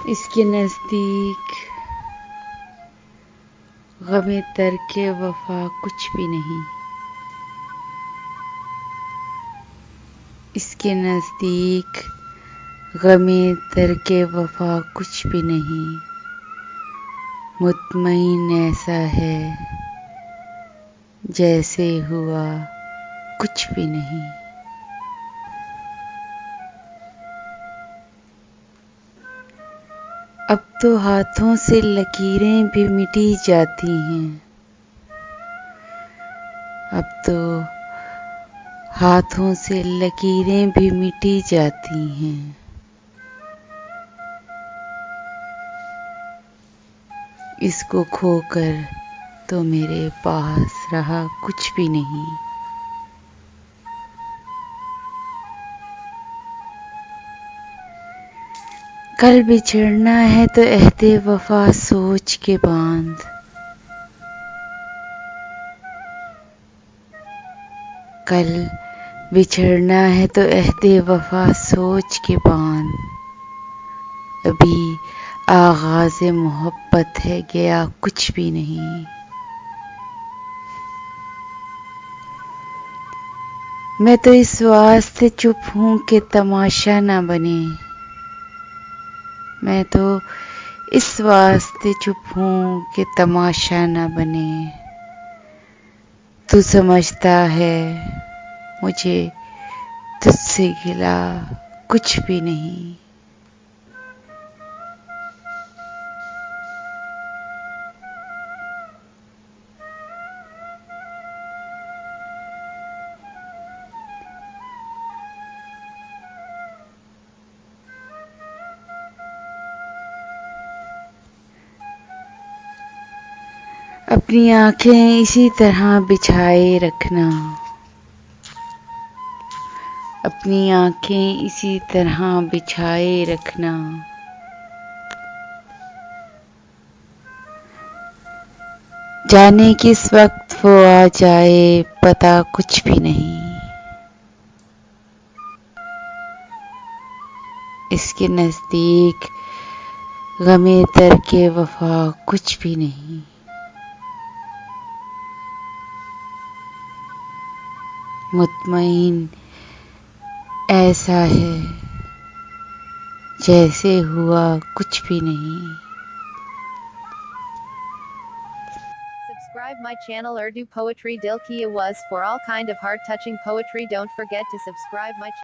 इसके नज़दीक ग़म-ए-तर्क-ए-वफ़ा कुछ भी नहीं। इसके नज़दीक ग़म-ए-तर्क-ए-वफ़ा कुछ भी नहीं। मुतमईन ऐसा है जैसे हुआ कुछ भी नहीं। अब तो हाथों से लकीरें भी मिटी जाती हैं। अब तो हाथों से लकीरें भी मिटी जाती हैं। इसको खोकर तो मेरे पास रहा कुछ भी नहीं। कल बिछड़ना है तो ahd-e-wafa सोच के बांध। कल बिछड़ना है तो ahd-e-wafa सोच के बांध। अभी aaghaz-e-mohabbat है, गया कुछ भी नहीं। मैं तो इस वास्ते चुप हूँ कि तमाशा ना बने। मैं तो इस वास्ते चुप हूँ कि तमाशा ना बने। तू समझता है मुझे तुझसे गिला कुछ भी नहीं। अपनी आंखें इसी तरह बिछाए रखना। अपनी आंखें इसी तरह बिछाए रखना। जाने किस वक्त वो आ जाए पता कुछ भी नहीं। इसके नज़दीक ग़म-ए-तर्क-ए-वफ़ा कुछ भी नहीं। मुतमईन ऐसा है जैसे हुआ कुछ भी नहीं। Subscribe my channel Urdu Poetry Dil Ki Awaz for all kind of heart touching poetry. Don't forget to subscribe my channel.